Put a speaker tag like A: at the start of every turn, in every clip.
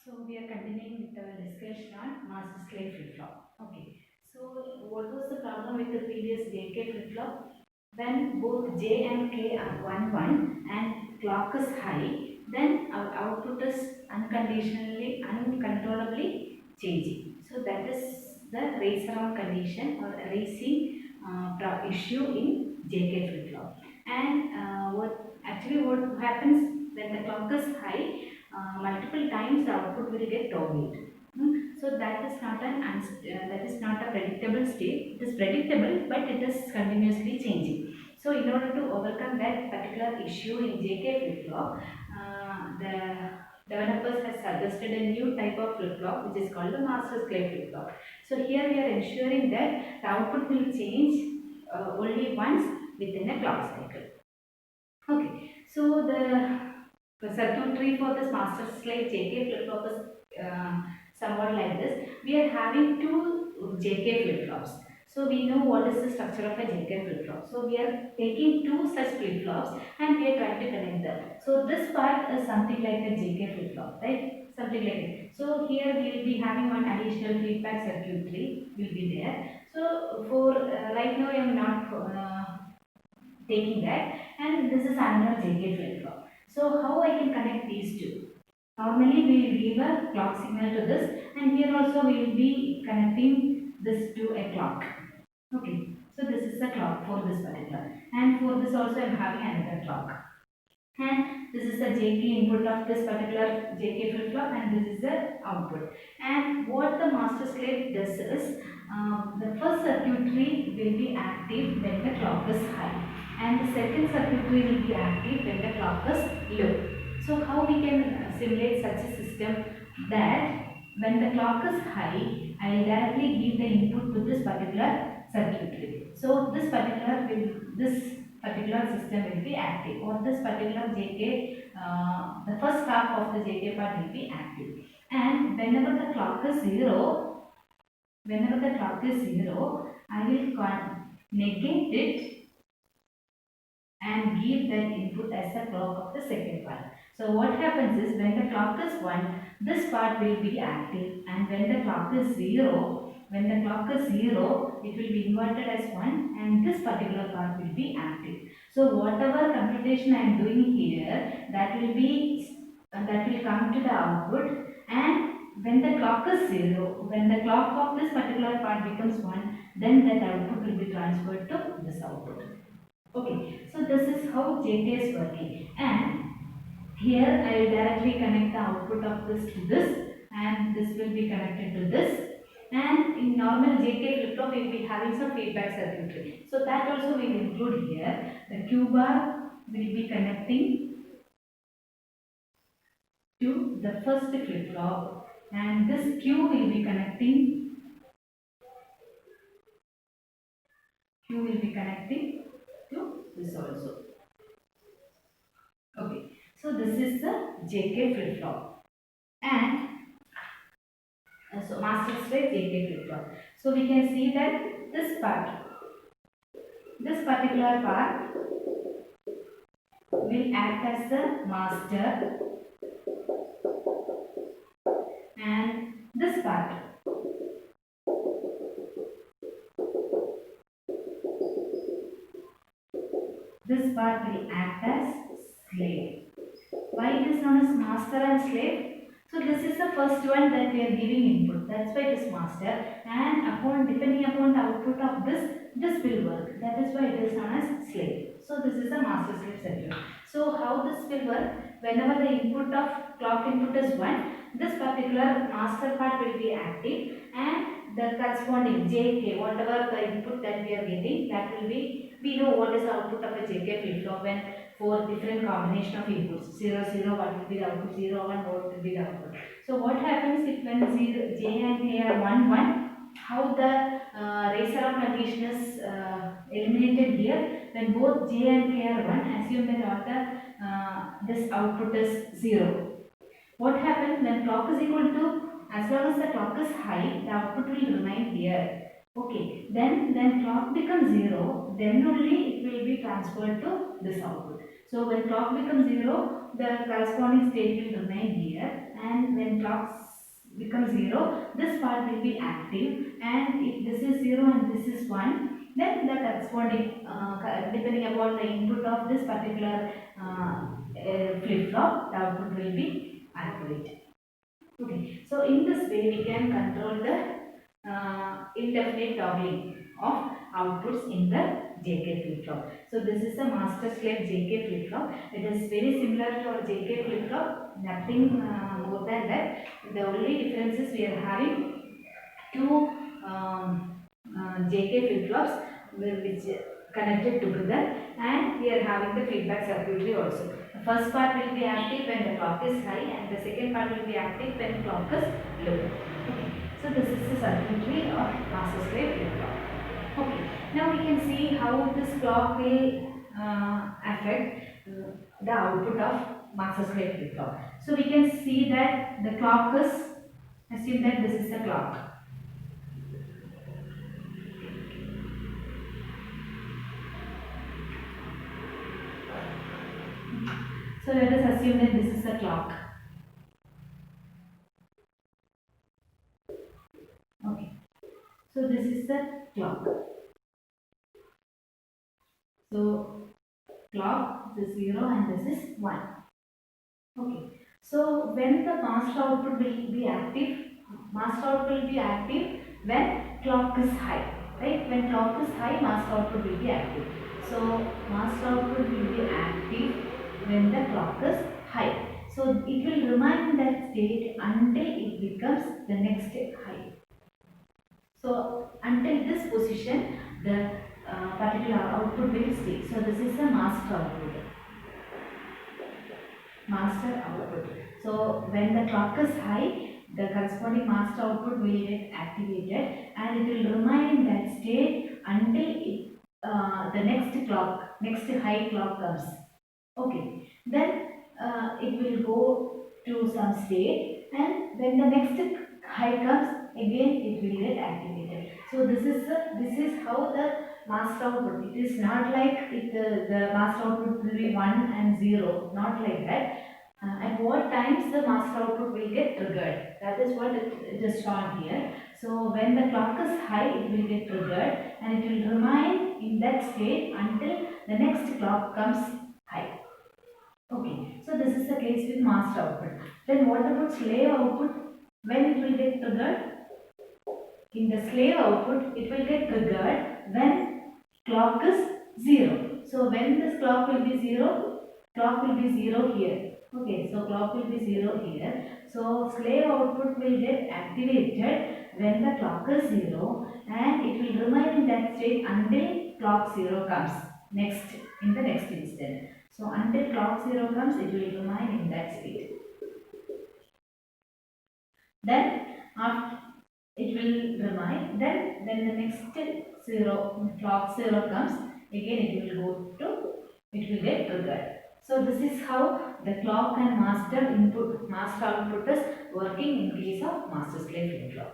A: So we are continuing with our discussion on master slave flip-flop. Okay. So what was the problem with the previous JK flip-flop? When both J and K are 1 1 and clock is high, then our output is uncontrollably changing. So that is the race around condition or racing issue in JK flip-flop. And what happens when the clock is high? Multiple times the output will get toggled. So that is not a predictable state. It is predictable, but it is continuously changing. So in order to overcome that particular issue in JK flip flop, the developers have suggested a new type of flip flop which is called the master slave flip flop. So here we are ensuring that the output will change only once within a clock cycle. Okay, so the circuitry for this master slave JK flip flop is somewhat like this. We are having two JK flip flops. So we know what is the structure of a JK flip flop. So we are taking two such flip flops and we are trying to connect them. So this part is something like a JK flip flop, right? Something like it. So here we will be having one additional feedback circuitry will be there. So for right now I am not taking that, and this is another JK flip flop. So how I can connect these two? Normally we will give a clock signal to this, and here also we will be connecting this to a clock. Okay, so this is the clock for this particular, and for this also I am having another clock. And this is the JK input of this particular JK flip flop, and this is the output. And what the master slave does is, the first circuitry will be active when the clock is high, and the second circuitry will be active when the clock is low. So how we can simulate such a system that when the clock is high, I will directly give the input to this particular circuitry. So this particular system will be active, or this particular JK, the first half of the JK part will be active. And whenever the clock is zero, I will negate it and give that input as the clock of the second part. So what happens is, when the clock is 1, this part will be active, and when the clock is 0, it will be inverted as 1, and this particular part will be active. So whatever computation I am doing here, that will come to the output, and when the clock is 0, when the clock of this particular part becomes 1, then that output will be transferred to this output. Okay, so this is how JK is working, and here I will directly connect the output of this to this, and this will be connected to this, and in normal JK flip flop we will be having some feedback circuitry. So that also we will include here. The Q bar will be connecting to the first flip flop, and this Q will be connecting to this also. Okay, so this is the JK flip flop, and so master slave JK flip flop. So we can see that this particular part will act as the master, and this part will act as slave. Why it is known as master and slave? So this is the first one that we are giving input. That's why it is master, and depending upon the output of this will work. That is why it is known as slave. So this is a master slave circuit. So how this will work? Whenever the input of clock input is 1, this particular master part will be active, and the corresponding JK, whatever the input that we are getting, that will be, we know what is the output of a JK flip flop when for different combination of inputs. 0 0 1 will be the output, 0 1 what will be the output. So what happens if when J and K are 1 1, how the race around condition is eliminated here? When both J and K are 1, assume that this output is 0. What happens when clock is equal to, as long as the clock is high, the output will remain here. Okay, then clock becomes 0, then only it will be transferred to this output. So when clock becomes 0, the corresponding state will remain here, and when clock becomes 0, this part will be active, and if this is 0 and this is 1, then the corresponding depending upon the input of this particular flip-flop, the output will be activated. Okay, so in this way we can control the indefinite toggling of outputs in the JK flip-flop. So this is the master slave JK flip-flop. It is very similar to our JK flip-flop, nothing more than that. The only difference is we are having two JK flip-flops which connected together, and we are having the feedback circuitry also. The first part will be active when the clock is high, and the second part will be active when clock is low. Okay. So this is the circuitry of master slave flip-flop. Okay. Now we can see how this clock will affect the output of master slave flip-flop. So we can see that the clock is, assume that this is the clock. So let us assume that this is a clock. Okay. So this is the clock. So clock, this is 0 and this is 1. Okay. So when the master output will be active, master output will be active when clock is high. Right? When clock is high, master output will be active. So master output will be active when the clock is high. So it will remain in that state until it becomes the next high. So until this position, the particular output will stay. So this is the master output. Master output. So when the clock is high, the corresponding master output will get activated, and it will remain in that state until it, the next high clock comes. Okay, then it will go to some state, and when the next high comes, again it will get activated. So this is how the master output. It is not like the master output will be 1 and 0, not like that. At what times the master output will get triggered, that is what it is shown here. So when the clock is high, it will get triggered, and it will remain in that state until the next clock comes high. Okay, so this is the case with master output. Then what about slave output? When it will get triggered? In the slave output, it will get triggered when clock is 0. So when this clock will be 0, clock will be 0 here. Okay, so clock will be 0 here. So slave output will get activated when the clock is 0, and it will remain in that state until clock 0 comes in the next instant. So until clock 0 comes, it will remain in that state. Then after it will remain. Then when the next clock 0 comes, again it will get triggered. So this is how the clock and master output is working in case of master slave flip-flop.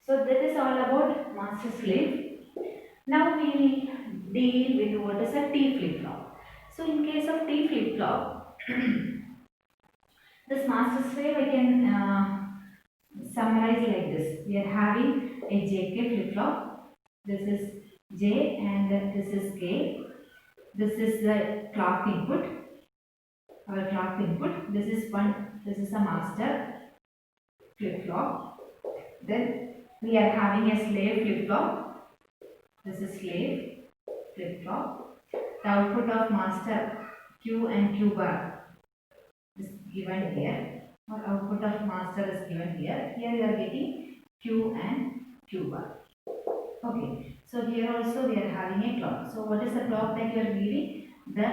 A: So that is all about master slave. Now we will deal with what is a T flip-flop. So in case of T flip-flop, this master slave I can summarize like this. We are having a JK flip-flop. This is J and then this is K. This is the clock input. Our clock input. This is a master flip-flop. Then we are having a slave flip-flop. This is slave flip-flop. The output of master Q and Q bar is given here. Or output of master is given here. Here we are getting Q and Q bar. Okay. So here also we are having a clock. So what is the clock that you are giving? The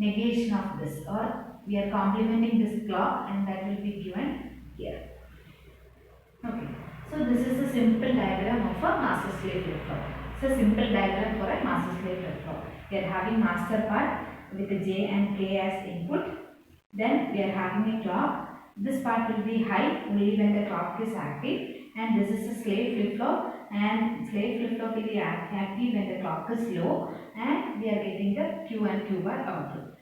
A: negation of this, or we are complementing this clock, and that will be given here. Okay. So this is a simple diagram of a master slave flip-flop. It's a simple diagram for a master slave flip-flop. We are having master part with the J and K as input. Then we are having a clock. This part will be high only when the clock is active, and this is a slave flip-flop. and slave flip-flop will be active when the clock is low, and we are getting the Q and Q bar output.